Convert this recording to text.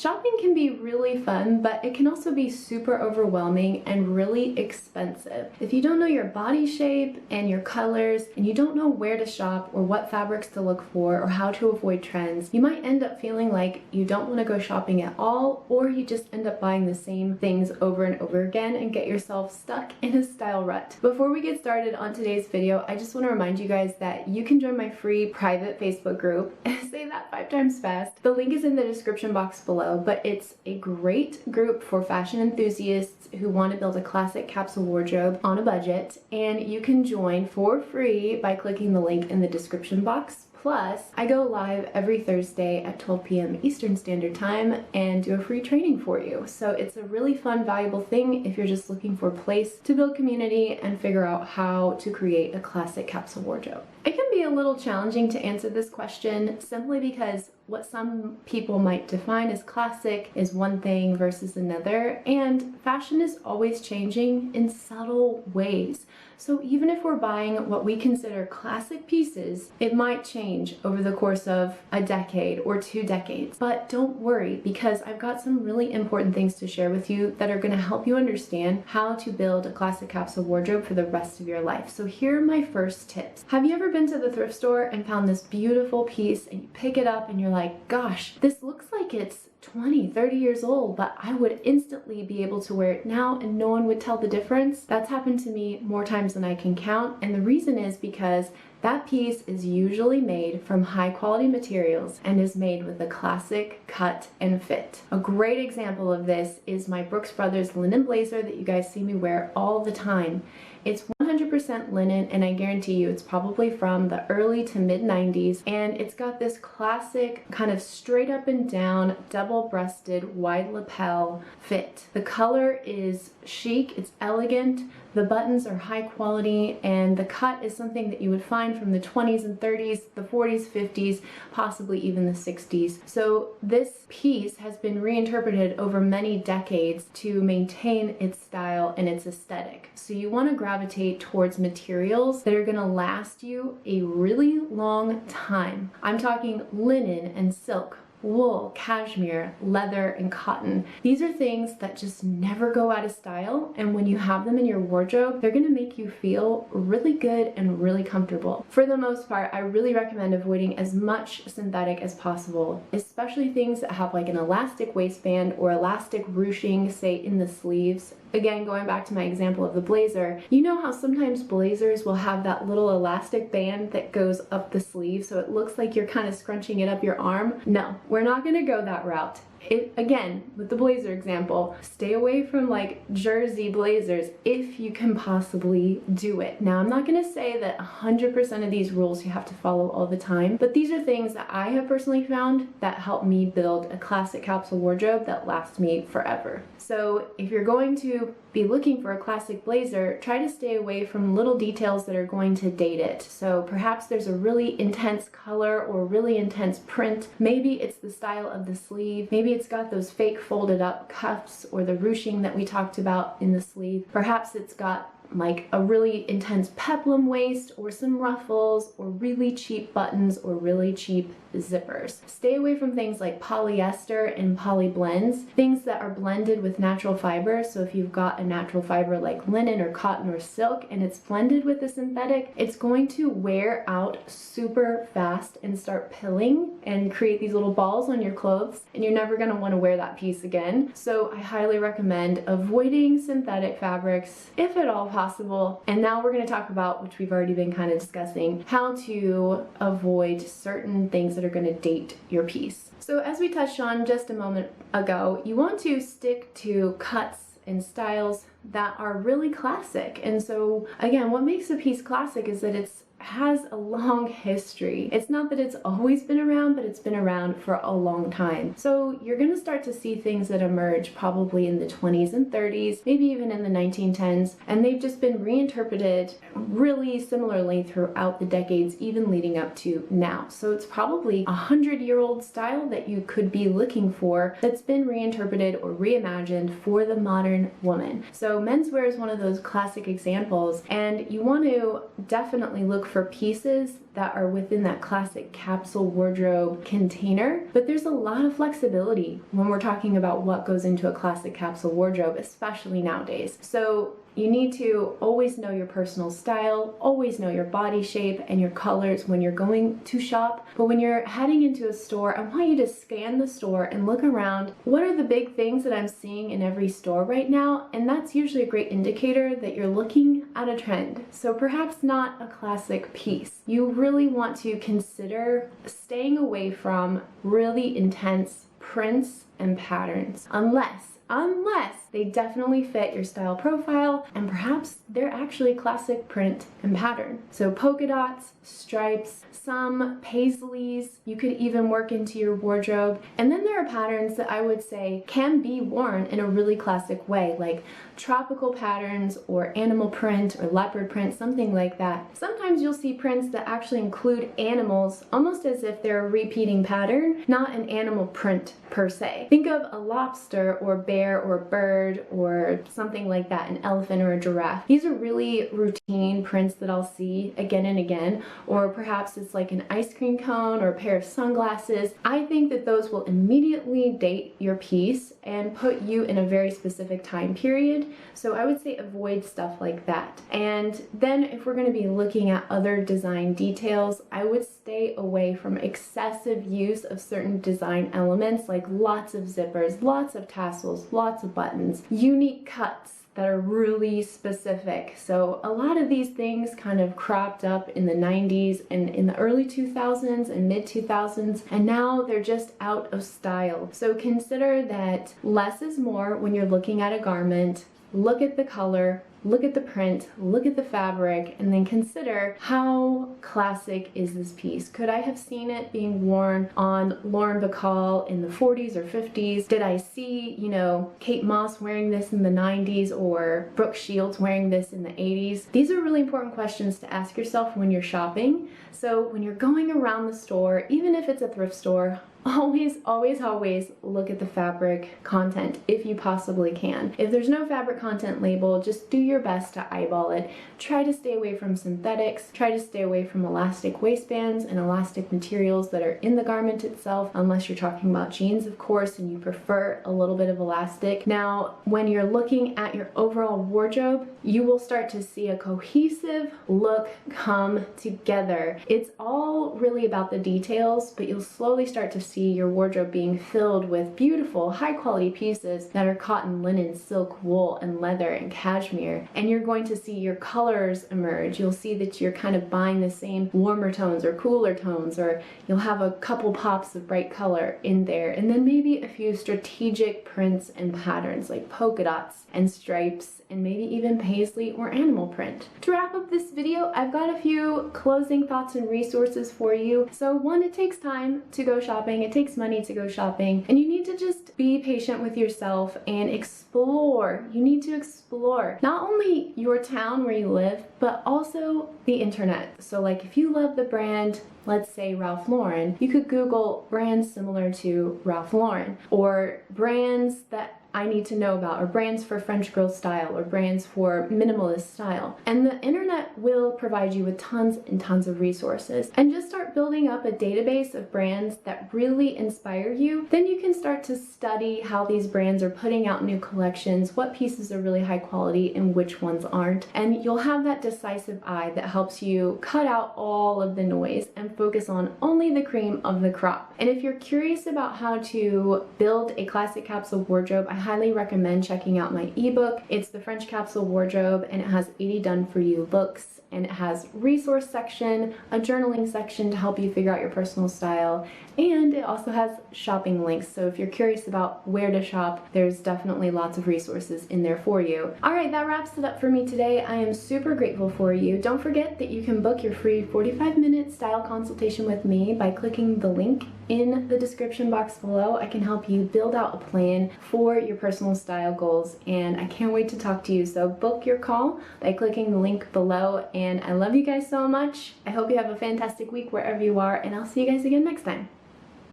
Shopping can be really fun, but it can also be super overwhelming and really expensive. If you don't know your body shape and your colors, and you don't know where to shop or what fabrics to look for or how to avoid trends, you might end up feeling like you don't want to go shopping at all, or you just end up buying the same things over and over again and get yourself stuck in a style rut. Before we get started on today's video, I just want to remind you guys that you can join my free private Facebook group. Say that 5 times fast. The link is in the description box below, but it's a great group for fashion enthusiasts who want to build a classic capsule wardrobe on a budget, and you can join for free by clicking the link in the description box. Plus, I go live every Thursday at 12 p.m. Eastern Standard Time and do a free training for you. So it's a really fun, valuable thing if you're just looking for a place to build community and figure out how to create a classic capsule wardrobe. It can be a little challenging to answer this question simply because what some people might define as classic is one thing versus another, and fashion is always changing in subtle ways. So even if we're buying what we consider classic pieces, it might change over the course of a decade or 2 decades. But don't worry, because I've got some really important things to share with you that are going to help you understand how to build a classic capsule wardrobe for the rest of your life. So here are my first tips. Have you ever been to the thrift store and found this beautiful piece and you pick it up and you're like, gosh, this looks like it's 20, 30 years old, but I would instantly be able to wear it now and no one would tell the difference? That's happened to me more times than I can count, and the reason is because that piece is usually made from high quality materials and is made with a classic cut and fit. A great example of this is my Brooks Brothers linen blazer that you guys see me wear all the time. It's 100% linen, and I guarantee you it's probably from the early to mid 90s, and it's got this classic kind of straight up and down double-breasted wide lapel fit. The color is chic, it's elegant, the buttons are high quality, and the cut is something that you would find from the 20s and 30s, the 40s, 50s, possibly even the 60s. So this piece has been reinterpreted over many decades to maintain its style and its aesthetic. So you want to gravitate towards materials that are going to last you a really long time. I'm talking linen and silk, wool, cashmere, leather, and cotton. These are things that just never go out of style, and when you have them in your wardrobe, they're gonna make you feel really good and really comfortable. For the most part, I really recommend avoiding as much synthetic as possible, especially things that have like an elastic waistband or elastic ruching, say in the sleeves. Again, going back to my example of the blazer, you know how sometimes blazers will have that little elastic band that goes up the sleeve so it looks like you're kind of scrunching it up your arm? No, we're not gonna go that route. Again, with the blazer example, stay away from like jersey blazers if you can possibly do it. Now, I'm not gonna say that 100% of these rules you have to follow all the time, but these are things that I have personally found that help me build a classic capsule wardrobe that lasts me forever. So if you're going to be looking for a classic blazer, try to stay away from little details that are going to date it. So perhaps there's a really intense color or really intense print. Maybe it's the style of the sleeve. Maybe it's got those fake folded up cuffs or the ruching that we talked about in the sleeve. Perhaps it's got like a really intense peplum waist or some ruffles or really cheap buttons or really cheap zippers. Stay away from things like polyester and poly blends, things that are blended with natural fiber. So if you've got a natural fiber like linen or cotton or silk and it's blended with a synthetic, it's going to wear out super fast and start pilling and create these little balls on your clothes, and you're never going to want to wear that piece again. So I highly recommend avoiding synthetic fabrics if at all possible. And now we're going to talk about, which we've already been kind of discussing, how to avoid certain things that are going to date your piece. So as we touched on just a moment ago, you want to stick to cuts and styles that are really classic. And so again, what makes a piece classic is that it's has a long history. It's not that it's always been around, but it's been around for a long time. So you're going to start to see things that emerge probably in the 20s and 30s, maybe even in the 1910s, and they've just been reinterpreted really similarly throughout the decades, even leading up to now. So it's probably 100-year-old style that you could be looking for that's been reinterpreted or reimagined for the modern woman. So menswear is one of those classic examples, and you want to definitely look for pieces that are within that classic capsule wardrobe container, but there's a lot of flexibility when we're talking about what goes into a classic capsule wardrobe, especially nowadays. So you need to always know your personal style, always know your body shape and your colors when you're going to shop. But when you're heading into a store, I want you to scan the store and look around. What are the big things that I'm seeing in every store right now? And that's usually a great indicator that you're looking at a trend. So perhaps not a classic piece. You really want to consider staying away from really intense prints and patterns, unless they definitely fit your style profile and perhaps they're actually classic print and pattern. So polka dots, stripes, some paisleys, you could even work into your wardrobe. And then there are patterns that I would say can be worn in a really classic way, like tropical patterns or animal print or leopard print, something like that. Sometimes you'll see prints that actually include animals, almost as if they're a repeating pattern, not an animal print per se. Think of a lobster or bear or bird or something like that, an elephant or a giraffe. These are really routine prints that I'll see again and again, or perhaps it's like an ice cream cone or a pair of sunglasses. I think that those will immediately date your piece and put you in a very specific time period. So I would say avoid stuff like that. And then if we're going to be looking at other design details, I would stay away from excessive use of certain design elements like lots of zippers, lots of tassels, lots of buttons, unique cuts that are really specific. So a lot of these things kind of cropped up in the 90s and in the early 2000s and mid 2000s, and now they're just out of style. So consider that less is more when you're looking at a garment. Look at the color, look at the print, look at the fabric, and then consider how classic is this piece. Could I have seen it being worn on Lauren Bacall in the 40s or 50s? Did I see, Kate Moss wearing this in the 90s or Brooke Shields wearing this in the 80s? These are really important questions to ask yourself when you're shopping. So when you're going around the store, even if it's a thrift store, always look at the fabric content if you possibly can. If there's no fabric content label, just do your best to eyeball it. Try to stay away from synthetics. Try to stay away from elastic waistbands and elastic materials that are in the garment itself, unless you're talking about jeans, of course, and you prefer a little bit of elastic. Now, when you're looking at your overall wardrobe, you will start to see a cohesive look come together. It's all really about the details, but you'll slowly start to see your wardrobe being filled with beautiful, high-quality pieces that are cotton, linen, silk, wool, and leather, and cashmere. And you're going to see your colors emerge. You'll see that you're kind of buying the same warmer tones or cooler tones, or you'll have a couple pops of bright color in there, and then maybe a few strategic prints and patterns like polka dots and stripes, and maybe even paisley or animal print. To wrap up this video, I've got a few closing thoughts and resources for you. So one, it takes time to go shopping, it takes money to go shopping, and you need to just be patient with yourself and explore. You need to explore not only your town where you live, but also the internet. So like if you love the brand, let's say Ralph Lauren, you could Google brands similar to Ralph Lauren, or brands that I need to know about, or brands for French girl style, or brands for minimalist style. And the internet will provide you with tons and tons of resources. And just start building up a database of brands that really inspire you. Then you can start to study how these brands are putting out new collections, what pieces are really high quality and which ones aren't. And you'll have that decisive eye that helps you cut out all of the noise and focus on only the cream of the crop. And if you're curious about how to build a classic capsule wardrobe, I highly recommend checking out my ebook. It's the French Capsule Wardrobe, and it has 80 done for you looks, and it has resource section, a journaling section to help you figure out your personal style, and it also has shopping links. So if you're curious about where to shop, there's definitely lots of resources in there for you. All right, that wraps it up for me today. I am super grateful for you. Don't forget that you can book your free 45-minute style consultation with me by clicking the link in the description box below. I can help you build out a plan for your personal style goals, and I can't wait to talk to you. So book your call by clicking the link below, and I love you guys so much. I hope you have a fantastic week wherever you are, and I'll see you guys again next time.